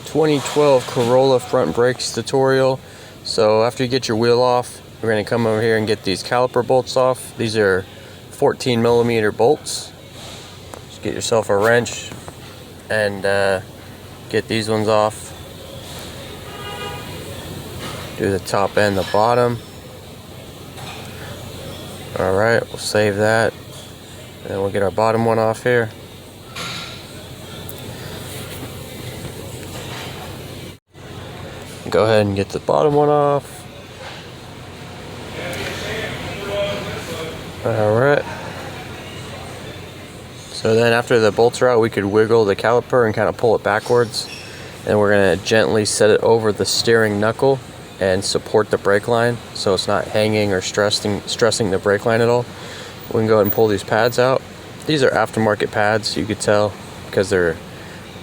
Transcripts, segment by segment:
2012 Corolla front brakes tutorial. So after you get your wheel off, we're going to come over here and get these caliper bolts off. These are 14mm bolts. Just get yourself a wrench and get these ones off. Do the top and the bottom. Alright, we'll save that. And then we'll get our bottom one off here. Go ahead and get the bottom one off. Alright. So then after the bolts are out, we could wiggle the caliper and kind of pull it backwards. And we're going to gently set it over the steering knuckle and support the brake line so it's not hanging or stressing the brake line at all. We can go ahead and pull these pads out. These are aftermarket pads, you could tell, because they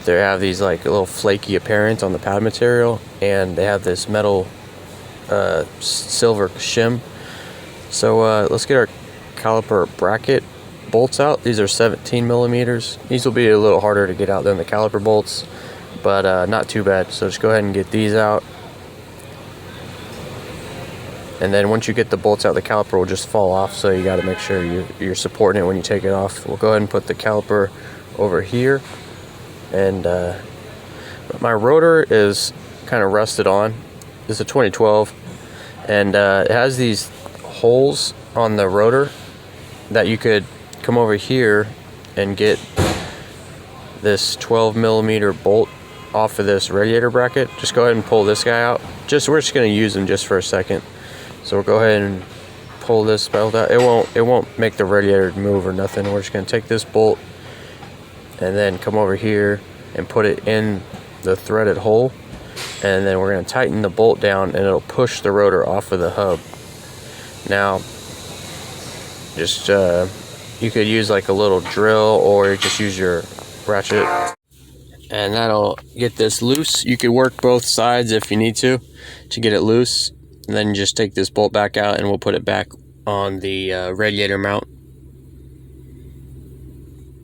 have these like a little flaky appearance on the pad material, and they have this metal silver shim. So let's get our caliper bracket bolts out. These are 17mm. These will be a little harder to get out than the caliper bolts, but not too bad. So just go ahead and get these out. And then once you get the bolts out, the caliper will just fall off, so you got to make sure you're supporting it when you take it off. We'll go ahead and put the caliper over here. And my rotor is kind of rusted on. This is a 2012, and it has these holes on the rotor that you could come over here and get this 12mm bolt off of this radiator bracket. Just go ahead and pull this guy out. We're just going to use him just for a second. So we'll go ahead and pull this belt out. It won't make the radiator move or nothing. We're just going to take this bolt and then come over here and put it in the threaded hole, and then we're going to tighten the bolt down and it'll push the rotor off of the hub. Now just you could use like a little drill or just use your ratchet, and that'll get this loose. You could work both sides if you need to get it loose, and then just take this bolt back out and we'll put it back on the radiator mount.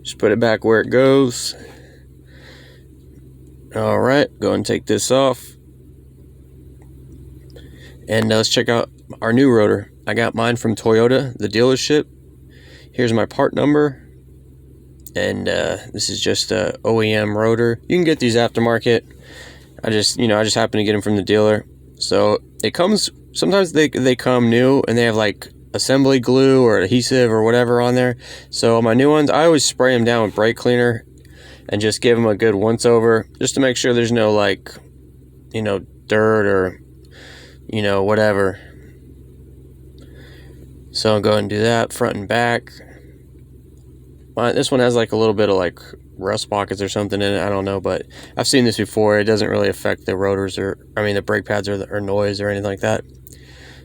Just put it back where it goes. Alright, go ahead and take this off. And let's check out our new rotor. I got mine from Toyota, the dealership. Here's my part number. And this is just a OEM rotor. You can get these aftermarket. I just happened to get them from the dealer. So it comes, sometimes they come new and they have like assembly glue or adhesive or whatever on there. So my new ones, I always spray them down with brake cleaner and just give them a good once over, just to make sure there's no like, dirt or, whatever. So I'll go ahead and do that front and back. This one has like a little bit of like rust pockets or something in it, I don't know, but I've seen this before. It doesn't really affect the rotors the brake pads or noise or anything like that.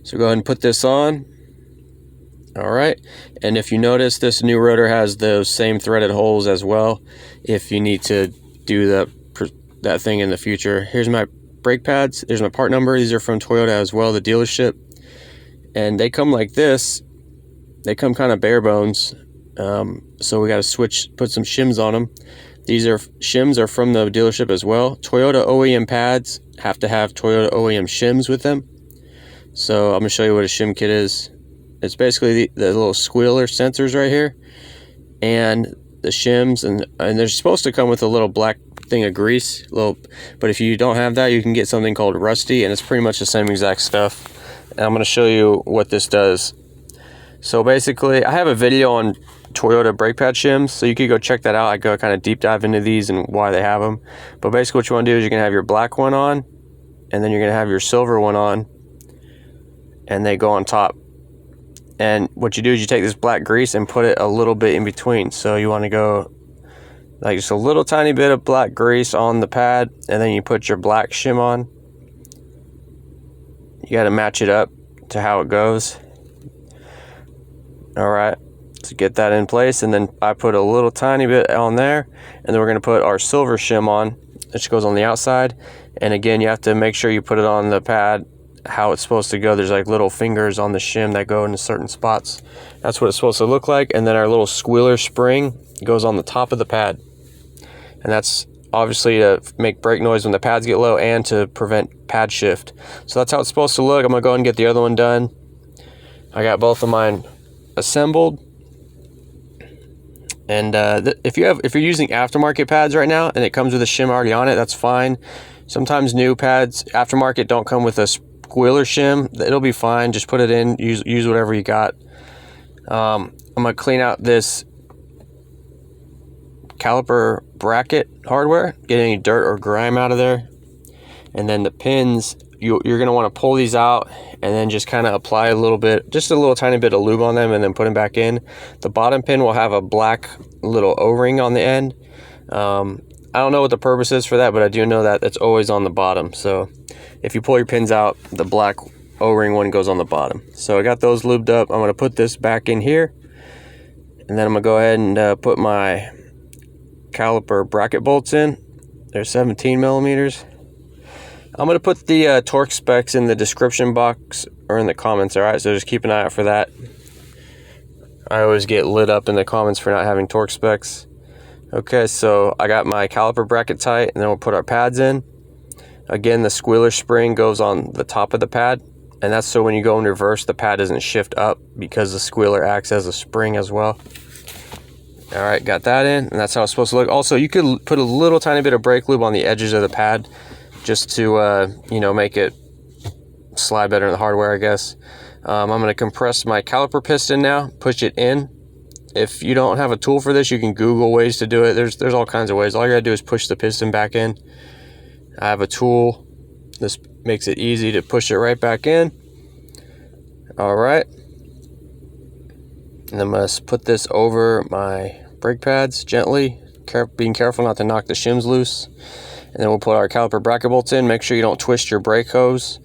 So go ahead and put this on. Alright, and if you notice, this new rotor has those same threaded holes as well if you need to do that thing in the future. Here's my brake pads. There's my part number. These are from Toyota as well, the dealership, and they come like this. They come kind of bare bones, so we got to put some shims on them. These shims are from the dealership as well. Toyota OEM pads have to have Toyota OEM shims with them. So I'm going to show you what a shim kit is. It's basically the little squealer sensors right here and the shims, and they're supposed to come with a little black thing of grease, but if you don't have that, you can get something called Rusty, and it's pretty much the same exact stuff. And I'm going to show you what this does. So basically, I have a video on Toyota brake pad shims, so you could go check that out. I go kind of deep dive into these and why they have them. But basically what you want to do is you're going to have your black one on, and then you're going to have your silver one on, and they go on top. And what you do is you take this black grease and put it a little bit in between. So you want to go like just a little tiny bit of black grease on the pad, and then you put your black shim on. You got to match it up to how it goes. Alright, so get that in place, and then I put a little tiny bit on there, and then we're going to put our silver shim on, which goes on the outside. And again, you have to make sure you put it on the pad how it's supposed to go. There's like little fingers on the shim that go into certain spots. That's what it's supposed to look like. And then our little squealer spring goes on the top of the pad, and that's obviously to make brake noise when the pads get low and to prevent pad shift. So that's how it's supposed to look. I'm gonna go ahead and get the other one done. I got both of mine assembled. And if you're using aftermarket pads right now and it comes with a shim already on it, that's fine. Sometimes new pads, aftermarket, don't come with a squealer shim. It'll be fine. Just put it in. Use whatever you got. I'm gonna clean out this Caliper Bracket hardware, get any dirt or grime out of there, and then the pins, you're going to want to pull these out and then just kind of apply a little bit, just a little tiny bit of lube on them, and then put them back in. The bottom pin will have a black little O-ring on the end. I don't know what the purpose is for that, but I do know that it's always on the bottom. So if you pull your pins out, the black O-ring one goes on the bottom. So I got those lubed up. I'm going to put this back in here, and then I'm going to go ahead and put my Caliper bracket bolts in. They're 17 millimeters. I'm going to put the torque specs in the description box or in the comments, alright? So just keep an eye out for that. I always get lit up in the comments for not having torque specs. Okay, so I got my caliper bracket tight, and then we'll put our pads in. Again, the squealer spring goes on the top of the pad, and that's so when you go in reverse, the pad doesn't shift up because the squealer acts as a spring as well. All right, got that in, and that's how it's supposed to look. Also, you could put a little tiny bit of brake lube on the edges of the pad just to, you know, make it slide better in the hardware, I guess. I'm going to compress my caliper piston now, push it in. If you don't have a tool for this, you can Google ways to do it. There's all kinds of ways. All you got to do is push the piston back in. I have a tool. This makes it easy to push it right back in. All right. And I'm going to put this over my brake pads gently, being careful not to knock the shims loose. And then we'll put our caliper bracket bolts in. Make sure you don't twist your brake hose.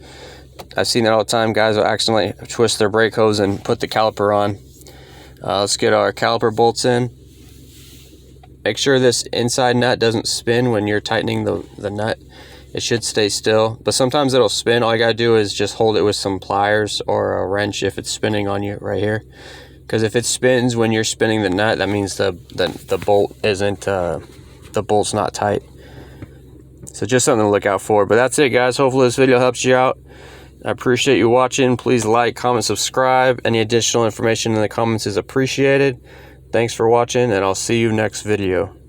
I've seen that all the time. Guys will accidentally twist their brake hose and put the caliper on. Let's get our caliper bolts in. Make sure this inside nut doesn't spin when you're tightening the nut. It should stay still, but sometimes it'll spin. All you gotta do is just hold it with some pliers or a wrench if it's spinning on you right here. Because if it spins when you're spinning the nut, that means the bolt isn't, the bolt's not tight. So just something to look out for. But that's it, guys. Hopefully this video helps you out. I appreciate you watching. Please like, comment, subscribe. Any additional information in the comments is appreciated. Thanks for watching, and I'll see you next video.